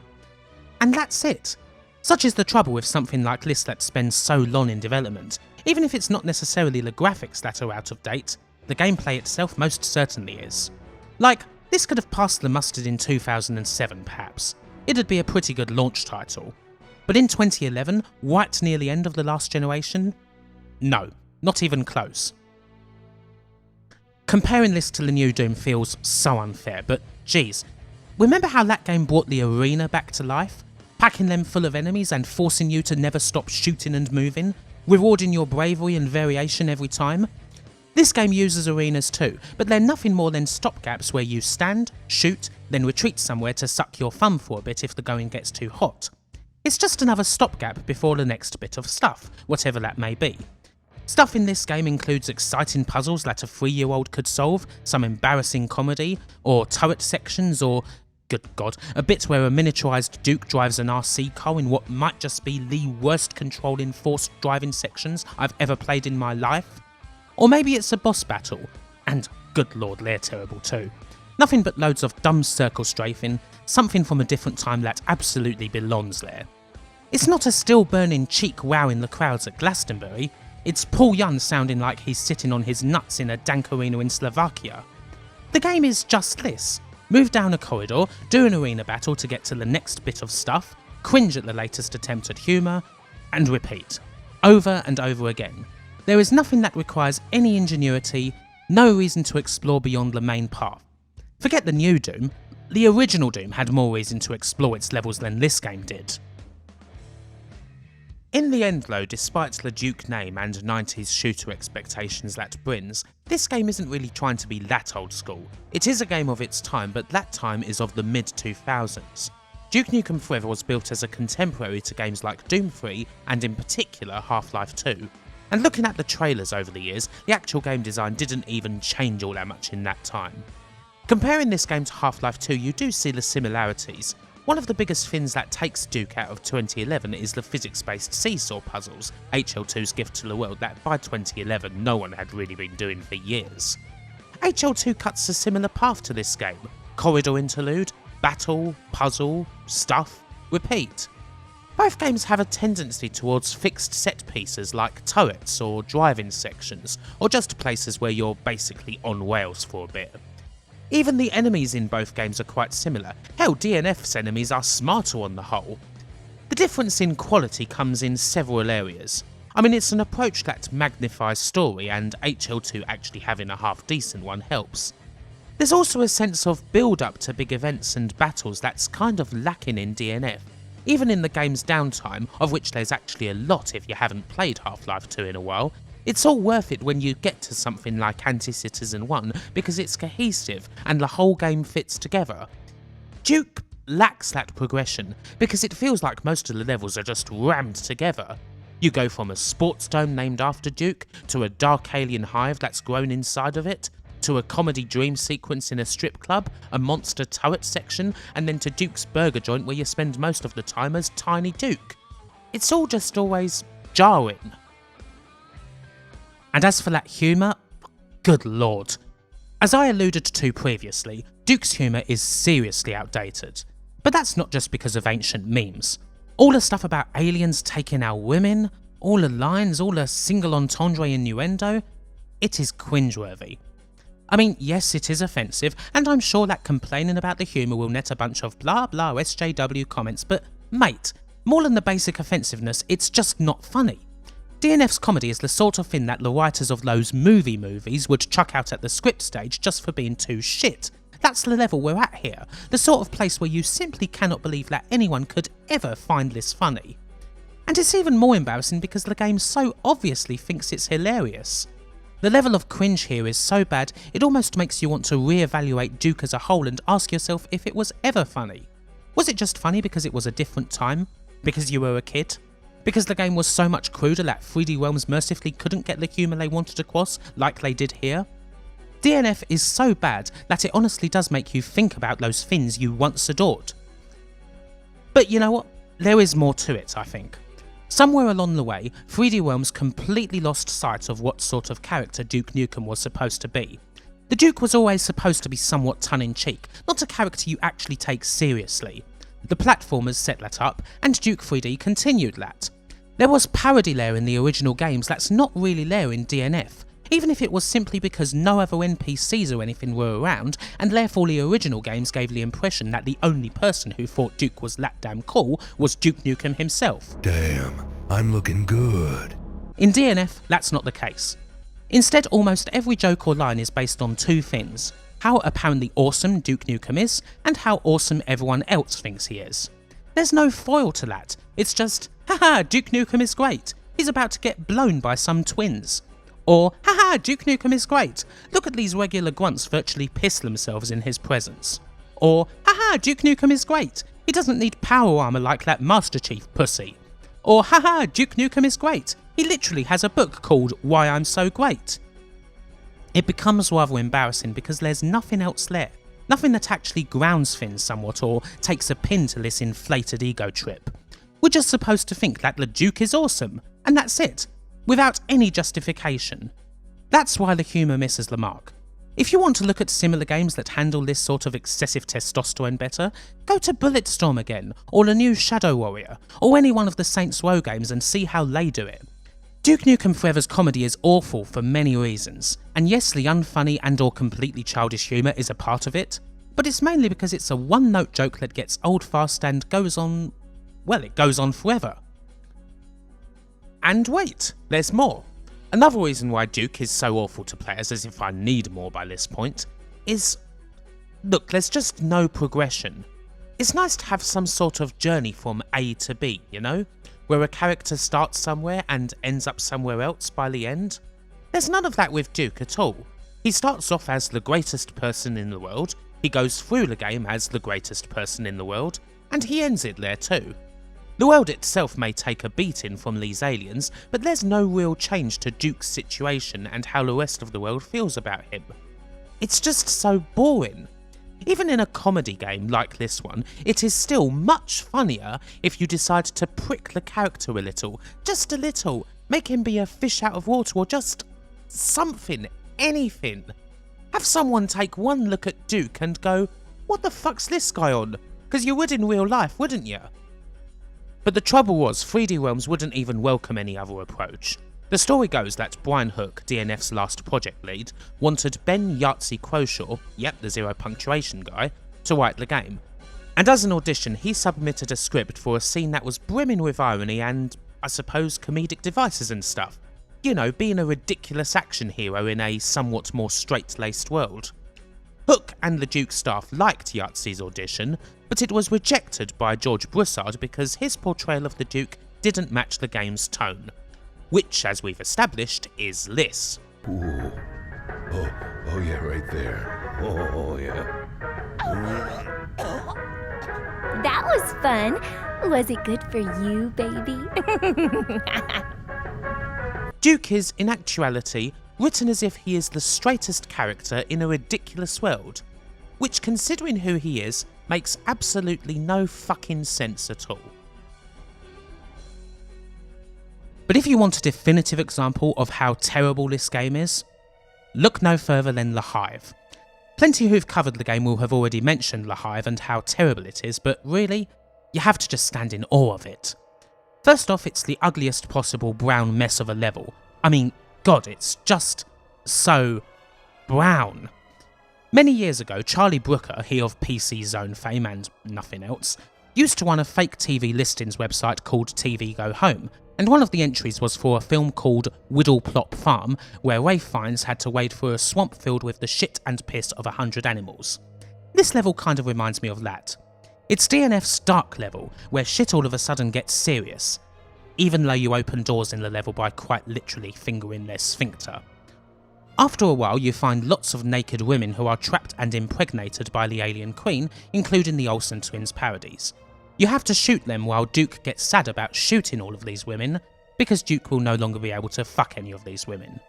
And that's it. Such is the trouble with something like this that spends so long in development. Even if it's not necessarily the graphics that are out of date, the gameplay itself most certainly is. Like, this could have passed the mustard in 2007 perhaps. It'd be a pretty good launch title. But in 2011, right near the end of the last generation? No, not even close. Comparing this to the new Doom feels so unfair, but geez, remember how that game brought the arena back to life? Packing them full of enemies and forcing you to never stop shooting and moving, rewarding your bravery and variation every time? This game uses arenas too, but they're nothing more than stopgaps where you stand, shoot, then retreat somewhere to suck your thumb for a bit if the going gets too hot. It's just another stopgap before the next bit of stuff, whatever that may be. Stuff in this game includes exciting puzzles that a 3-year-old could solve, some embarrassing comedy, or turret sections, or, good god, a bit where a miniaturised Duke drives an RC car in what might just be the worst controlling forced driving sections I've ever played in my life. Or maybe it's a boss battle, and good lord, they're terrible too. Nothing but loads of dumb circle strafing, something from a different time that absolutely belongs there. It's not a still burning cheek wowing the crowds at Glastonbury, it's Paul Young sounding like he's sitting on his nuts in a dank arena in Slovakia. The game is just this. Move down a corridor, do an arena battle to get to the next bit of stuff, cringe at the latest attempt at humour, and repeat. Over and over again. There is nothing that requires any ingenuity, no reason to explore beyond the main path. Forget the new Doom, the original Doom had more reason to explore its levels than this game did. In the end though, despite the Duke name and 90s shooter expectations that brings, this game isn't really trying to be that old school. It is a game of its time, but that time is of the mid-2000s. Duke Nukem Forever was built as a contemporary to games like Doom 3 and in particular Half-Life 2. And looking at the trailers over the years, the actual game design didn't even change all that much in that time. Comparing this game to Half-Life 2, you do see the similarities. One of the biggest things that takes Duke out of 2011 is the physics-based seesaw puzzles, HL2's gift to the world that by 2011 no one had really been doing for years. HL2 cuts a similar path to this game. Corridor interlude, battle, puzzle, stuff, repeat. Both games have a tendency towards fixed set pieces like turrets or driving sections, or just places where you're basically on rails for a bit. Even the enemies in both games are quite similar. Hell, DNF's enemies are smarter on the whole. The difference in quality comes in several areas. I mean, it's an approach that magnifies story, and HL2 actually having a half decent one helps. There's also a sense of build-up to big events and battles that's kind of lacking in DNF. Even in the game's downtime, of which there's actually a lot if you haven't played Half-Life 2 in a while, it's all worth it when you get to something like Anti-Citizen 1 because it's cohesive and the whole game fits together. Duke lacks that progression because it feels like most of the levels are just rammed together. You go from a sports dome named after Duke, to a dark alien hive that's grown inside of it, to a comedy dream sequence in a strip club, a monster turret section, and then to Duke's burger joint where you spend most of the time as Tiny Duke. It's all just always jarring. And as for that humour, good lord. As I alluded to previously, Duke's humour is seriously outdated. But that's not just because of ancient memes. All the stuff about aliens taking our women, all the lines, all the single entendre innuendo, it is cringeworthy. I mean, yes, it is offensive, and I'm sure that complaining about the humour will net a bunch of blah blah SJW comments, but mate, more than the basic offensiveness, it's just not funny. DNF's comedy is the sort of thing that the writers of those movies would chuck out at the script stage just for being too shit. That's the level we're at here, the sort of place where you simply cannot believe that anyone could ever find this funny. And it's even more embarrassing because the game so obviously thinks it's hilarious. The level of cringe here is so bad, it almost makes you want to re-evaluate Duke as a whole and ask yourself if it was ever funny. Was it just funny because it was a different time? Because you were a kid? Because the game was so much cruder that 3D Realms mercifully couldn't get the humour they wanted across, like they did here? DNF is so bad that it honestly does make you think about those things you once adored. But you know what? There is more to it, I think. Somewhere along the way, 3D Realms completely lost sight of what sort of character Duke Nukem was supposed to be. The Duke was always supposed to be somewhat tongue-in-cheek, not a character you actually take seriously. The platformers set that up, and Duke 3D continued that. There was parody there in the original games that's not really there in DNF, even if it was simply because no other NPCs or anything were around, and therefore the original games gave the impression that the only person who thought Duke was that damn cool was Duke Nukem himself. Damn, I'm looking good. In DNF, that's not the case. Instead, almost every joke or line is based on two things: how apparently awesome Duke Nukem is, and how awesome everyone else thinks he is. There's no foil to that, it's just, haha, Duke Nukem is great, he's about to get blown by some twins. Or, haha, Duke Nukem is great, look at these regular grunts virtually piss themselves in his presence. Or, haha, Duke Nukem is great, he doesn't need power armor like that Master Chief pussy. Or, haha, Duke Nukem is great, he literally has a book called Why I'm So Great. It becomes rather embarrassing because there's nothing else there, nothing that actually grounds things somewhat or takes a pin to this inflated ego trip. We're just supposed to think that the Duke is awesome, and that's it, without any justification. That's why the humour misses the mark. If you want to look at similar games that handle this sort of excessive testosterone better, go to Bulletstorm again, or the new Shadow Warrior, or any one of the Saints Row games and see how they do it. Duke Nukem Forever's comedy is awful for many reasons, and yes, the unfunny and or completely childish humour is a part of it, but it's mainly because it's a one-note joke that gets old fast and goes on, well, it goes on forever. And wait, there's more. Another reason why Duke is so awful to players, as if I need more by this point, is, look, there's just no progression. It's nice to have some sort of journey from A to B, you know? Where a character starts somewhere and ends up somewhere else by the end. There's none of that with Duke at all. He starts off as the greatest person in the world, he goes through the game as the greatest person in the world, and he ends it there too. The world itself may take a beating from these aliens, but there's no real change to Duke's situation and how the rest of the world feels about him. It's just so boring. Even in a comedy game like this one, it is still much funnier if you decide to prick the character a little, just a little, make him be a fish out of water or just something, anything. Have someone take one look at Duke and go, what the fuck's this guy on? Because you would in real life, wouldn't you? But the trouble was, 3D Realms wouldn't even welcome any other approach. The story goes that Brian Hook, DNF's last project lead, wanted Ben Yahtzee Croshaw, yep, the zero punctuation guy, to write the game. And as an audition, he submitted a script for a scene that was brimming with irony and, I suppose, comedic devices and stuff. You know, being a ridiculous action hero in a somewhat more straight-laced world. Hook and the Duke staff liked Yahtzee's audition, but it was rejected by George Broussard because his portrayal of the Duke didn't match the game's tone. Which, as we've established, is this. Ooh. Oh yeah, right there. Oh yeah. That was fun. Was it good for you, baby? Duke is, in actuality, written as if he is the straightest character in a ridiculous world, which, considering who he is, makes absolutely no fucking sense at all. But if you want a definitive example of how terrible this game is, look no further than The Hive. Plenty who've covered the game will have already mentioned The Hive and how terrible it is, but really, you have to just stand in awe of it. First off, it's the ugliest possible brown mess of a level. I mean, God, it's just so brown. Many years ago, Charlie Brooker, he of PC Zone fame and nothing else, used to run a fake TV listings website called TV Go Home, and one of the entries was for a film called Whittleplop Farm, where Rafe Fiennes had to wade through a swamp filled with the shit and piss of 100 animals. This level kind of reminds me of that. It's DNF's dark level, where shit all of a sudden gets serious, even though you open doors in the level by quite literally fingering their sphincter. After a while, you find lots of naked women who are trapped and impregnated by the alien queen, including the Olsen twins parodies. You have to shoot them while Duke gets sad about shooting all of these women, because Duke will no longer be able to fuck any of these women.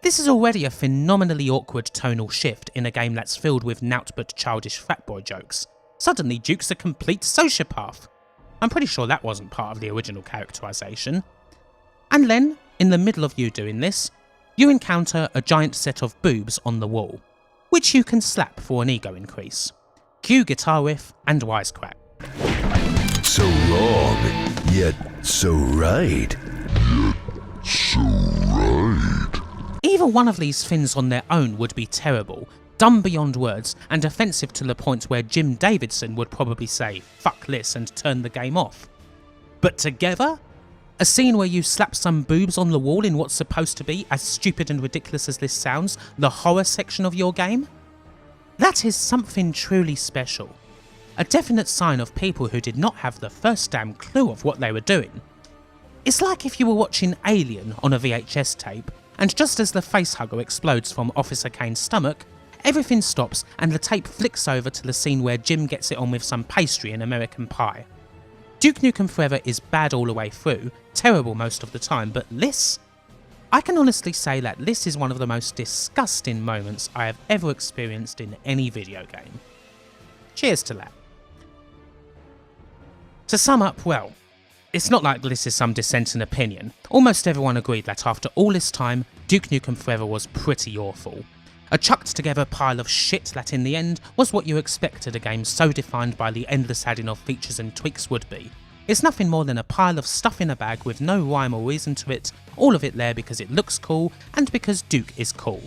This is already a phenomenally awkward tonal shift in a game that's filled with nout but childish fratboy jokes. Suddenly Duke's a complete sociopath. I'm pretty sure that wasn't part of the original characterisation. And then, in the middle of you doing this, you encounter a giant set of boobs on the wall, which you can slap for an ego increase. Cue guitar riff and wisecrack. So wrong, yet so right. Either one of these things on their own would be terrible, dumb beyond words, and offensive to the point where Jim Davidson would probably say, "Fuck this," and turn the game off. But together? A scene where you slap some boobs on the wall in what's supposed to be, as stupid and ridiculous as this sounds, the horror section of your game? That is something truly special. A definite sign of people who did not have the first damn clue of what they were doing. It's like if you were watching Alien on a VHS tape, and just as the facehugger explodes from Officer Kane's stomach, everything stops and the tape flicks over to the scene where Jim gets it on with some pastry in American Pie. Duke Nukem Forever is bad all the way through, terrible most of the time, but this? I can honestly say that this is one of the most disgusting moments I have ever experienced in any video game. Cheers to that. To sum up, well, it's not like this is some dissenting opinion. Almost everyone agreed that after all this time, Duke Nukem Forever was pretty awful. A chucked together pile of shit that in the end was what you expected a game so defined by the endless adding of features and tweaks would be. It's nothing more than a pile of stuff in a bag with no rhyme or reason to it, all of it there because it looks cool and because Duke is cool.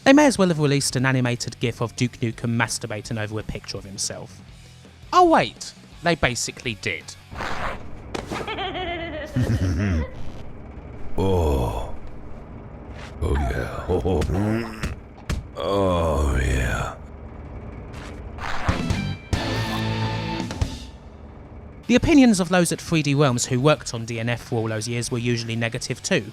They may as well have released an animated gif of Duke Nukem masturbating over a picture of himself. Oh wait, they basically did. Oh. Oh yeah. Oh yeah. The opinions of those at 3D Realms who worked on DNF for all those years were usually negative too.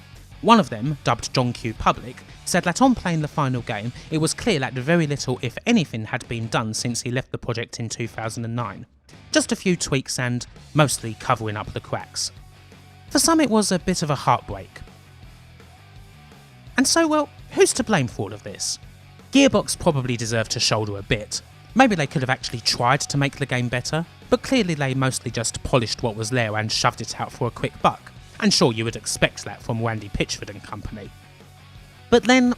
One of them, dubbed John Q. Public, said that on playing the final game, it was clear that very little, if anything, had been done since he left the project in 2009. Just a few tweaks and, mostly, covering up the cracks. For some it was a bit of a heartbreak. And so, well, who's to blame for all of this? Gearbox probably deserved to shoulder a bit. Maybe they could have actually tried to make the game better, but clearly they mostly just polished what was there and shoved it out for a quick buck. And sure, you would expect that from Randy Pitchford and company. But then,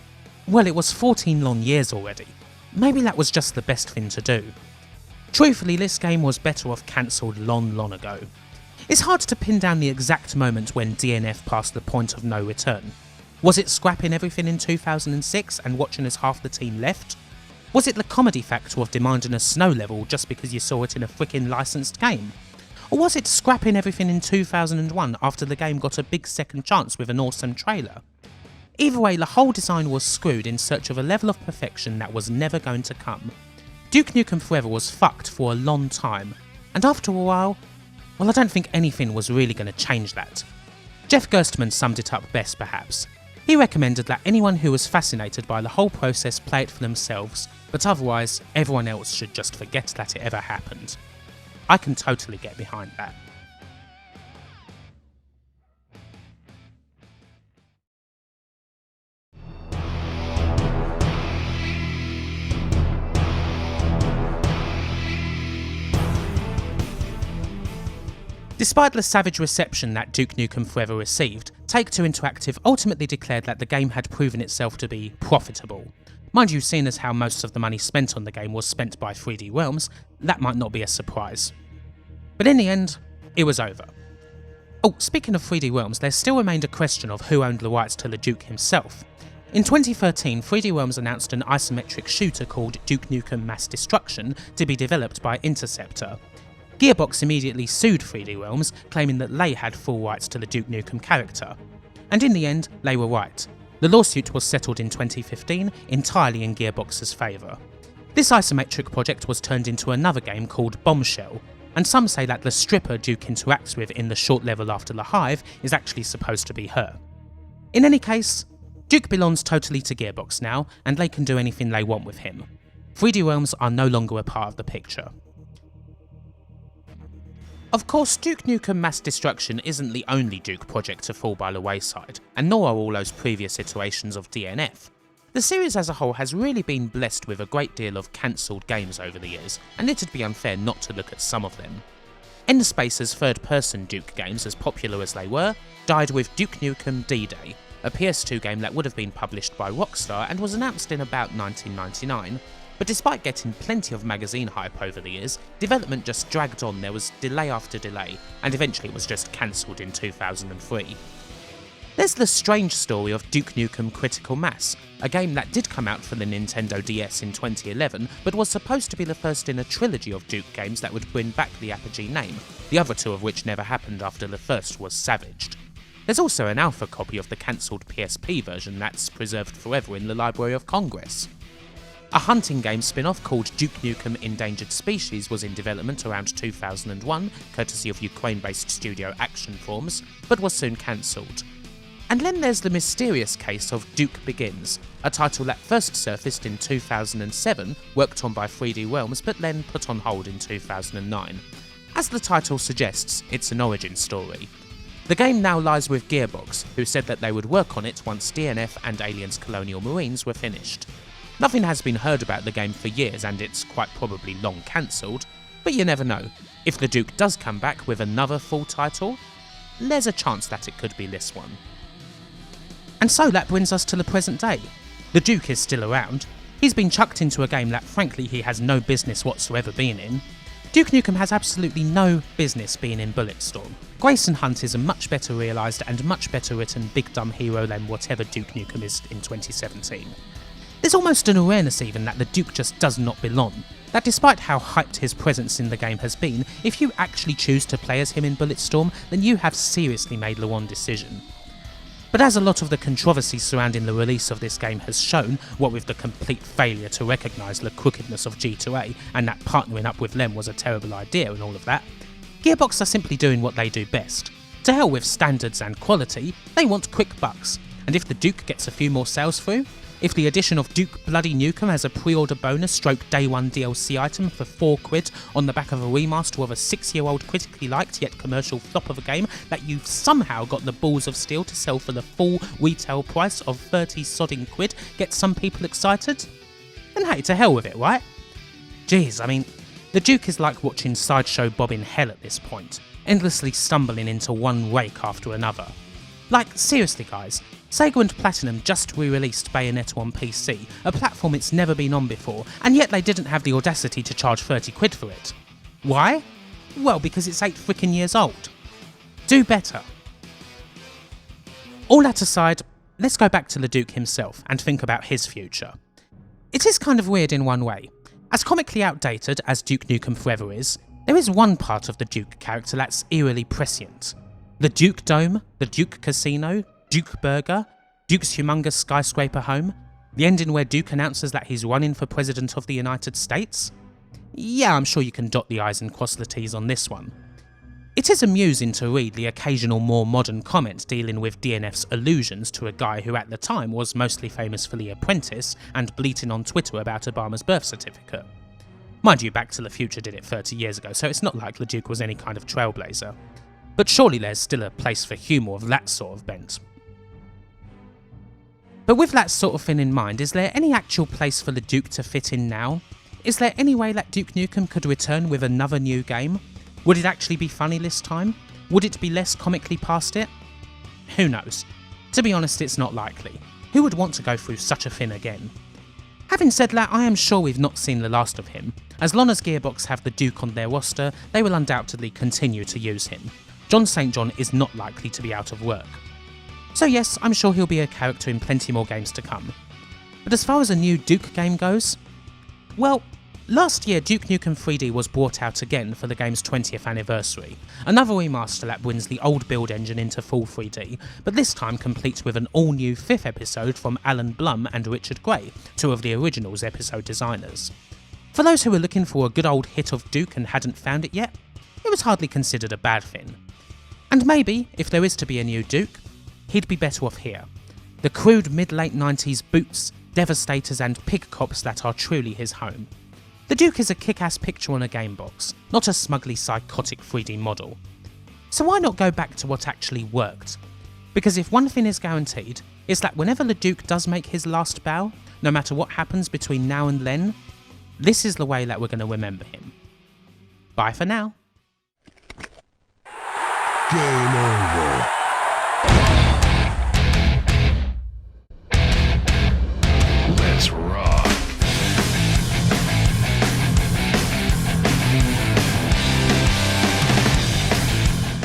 well, it was 14 long years already. Maybe that was just the best thing to do. Truthfully, this game was better off cancelled long ago. It's hard to pin down the exact moment when DNF passed the point of no return. Was it scrapping everything in 2006 and watching as half the team left? Was it the comedy factor of demanding a snow level just because you saw it in a frickin' licensed game? Or was it scrapping everything in 2001 after the game got a big second chance with an awesome trailer? Either way, the whole design was screwed in search of a level of perfection that was never going to come. Duke Nukem Forever was fucked for a long time, and after a while, well, I don't think anything was really going to change that. Jeff Gerstmann summed it up best perhaps. He recommended that anyone who was fascinated by the whole process play it for themselves, but otherwise, everyone else should just forget that it ever happened. I can totally get behind that. Despite the savage reception that Duke Nukem Forever received, Take-Two Interactive ultimately declared that the game had proven itself to be profitable. Mind you, seeing as how most of the money spent on the game was spent by 3D Realms, that might not be a surprise. But in the end, it was over. Oh, speaking of 3D Realms, there still remained a question of who owned the rights to the Duke himself. In 2013, 3D Realms announced an isometric shooter called Duke Nukem Mass Destruction to be developed by Interceptor. Gearbox immediately sued 3D Realms, claiming that they had full rights to the Duke Nukem character. And in the end, they were right. The lawsuit was settled in 2015, entirely in Gearbox's favour. This isometric project was turned into another game called Bombshell, and some say that the stripper Duke interacts with in the short level after the Hive is actually supposed to be her. In any case, Duke belongs totally to Gearbox now, and they can do anything they want with him. 3D Realms are no longer a part of the picture. Of course, Duke Nukem Mass Destruction isn't the only Duke project to fall by the wayside, and nor are all those previous iterations of DNF. The series as a whole has really been blessed with a great deal of cancelled games over the years, and it'd be unfair not to look at some of them. ECSTASY's third-person Duke games, as popular as they were, died with Duke Nukem Dd, a PS2 game that would have been published by Rockstar and was announced in about 1999. But despite getting plenty of magazine hype over the years, development just dragged on. There was delay after delay, and eventually it was just cancelled in 2003. There's the strange story of Duke Nukem Critical Mass, a game that did come out for the Nintendo DS in 2011, but was supposed to be the first in a trilogy of Duke games that would bring back the Apogee name, the other two of which never happened after the first was savaged. There's also an alpha copy of the cancelled PSP version that's preserved forever in the Library of Congress. A hunting game spin-off called Duke Nukem Endangered-Species was in development around 2001, courtesy of Ukraine-based studio Action Forms, but was soon cancelled. And then there's the mysterious case of Duke Begins, a title that first surfaced in 2007, worked on by 3D Realms, but then put on hold in 2009. As the title suggests, it's an origin story. The game now lies with Gearbox, who said that they would work on it once DNF and Aliens Colonial Marines were finished. Nothing has been heard about the game for years, and it's quite probably long cancelled, but you never know. If the Duke does come back with another full title, there's a chance that it could be this one. And so that brings us to the present day. The Duke is still around. He's been chucked into a game that frankly he has no business whatsoever being in. Duke Nukem has absolutely no business being in Bulletstorm. Grayson Hunt is a much better realised and much better written big dumb hero than whatever Duke Nukem is in 2017. There's almost an awareness even that the Duke just does not belong. That despite how hyped his presence in the game has been, if you actually choose to play as him in Bulletstorm, then you have seriously made the wrong decision. But as a lot of the controversy surrounding the release of this game has shown, what with the complete failure to recognise the crookedness of G2A and that partnering up with them was a terrible idea and all of that, Gearbox are simply doing what they do best. To hell with standards and quality, they want quick bucks, and if the Duke gets a few more sales through, if the addition of Duke Bloody Nukem has a pre-order bonus stroke day one DLC item for £4 on the back of a remaster of a 6-year-old critically liked yet commercial flop of a game that you've somehow got the balls of steel to sell for the full retail price of 30 sodding quid gets some people excited, then hey, to hell with it, right? Jeez, I mean, the Duke is like watching Sideshow Bob in hell at this point, endlessly stumbling into one rake after another. Like, seriously guys, Sega and Platinum just re-released Bayonetta on PC, a platform it's never been on before, and yet they didn't have the audacity to charge 30 quid for it. Why? Well, because it's 8 frickin' years old. Do better. All that aside, let's go back to the Duke himself and think about his future. It is kind of weird in one way. As comically outdated as Duke Nukem Forever is, there is one part of the Duke character that's eerily prescient. The Duke Dome, the Duke Casino, Duke Burger, Duke's humongous skyscraper home, the ending where Duke announces that he's running for President of the United States? Yeah, I'm sure you can dot the I's and cross the T's on this one. It is amusing to read the occasional more modern comment dealing with DNF's allusions to a guy who at the time was mostly famous for The Apprentice and bleating on Twitter about Obama's birth certificate. Mind you, Back to the Future did it 30 years ago, so it's not like Leduc was any kind of trailblazer. But surely there's still a place for humour of that sort of bent. But with that sort of thing in mind, is there any actual place for Leduc to fit in now? Is there any way that Duke Nukem could return with another new game? Would it actually be funny this time? Would it be less comically past it? Who knows? To be honest, it's not likely. Who would want to go through such a thing again? Having said that, I am sure we've not seen the last of him. As long as Gearbox have the Duke on their roster, they will undoubtedly continue to use him. John St. John is not likely to be out of work. So yes, I'm sure he'll be a character in plenty more games to come. But as far as a new Duke game goes, well, last year Duke Nukem 3D was brought out again for the game's 20th anniversary, another remaster that brings the old build engine into full 3D, but this time complete with an all-new 5th episode from Alan Blum and Richard Gray, two of the original's episode designers. For those who were looking for a good old hit of Duke and hadn't found it yet, it was hardly considered a bad thing. And maybe, if there is to be a new Duke, he'd be better off here. The crude mid-late 90s boots, devastators and pig cops that are truly his home. The Duke is a kick-ass picture on a game box, not a smugly psychotic 3D model. So why not go back to what actually worked? Because if one thing is guaranteed, it's that whenever the Duke does make his last bow, no matter what happens between now and then, this is the way that we're going to remember him. Bye for now. Game over. Let's rock.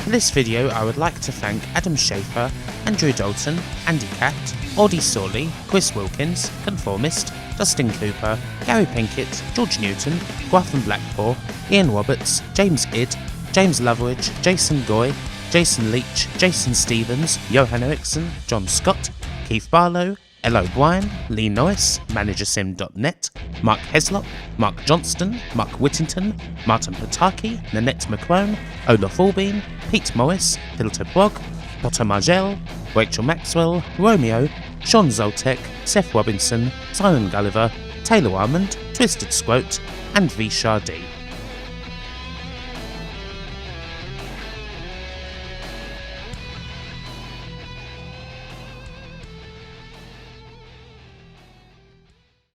For this video, I would like to thank Adam Schaefer, Andrew Dalton, Andy Catt, Audie Sawley, Chris Wilkins, Conformist, Dustin Cooper, Gary Pinkett, George Newton, Guathan Blackpool, Ian Roberts, James Idd, James Loveridge, Jason Goy, Jason Leach, Jason Stevens, Johan Eriksson, John Scott, Keith Barlow, Elle O'Brien, Lee Norris, ManagerSim.net, Mark Heslop, Mark Johnston, Mark Whittington, Martin Pataki, Nanette McCrone, Olaf Allbean, Pete Morris, Hilter Brog, Potter Margell, Rachel Maxwell, Romeo, Sean Zoltek, Seth Robinson, Simon Gulliver, Taylor Armand, Twisted Squote, and Vishar D.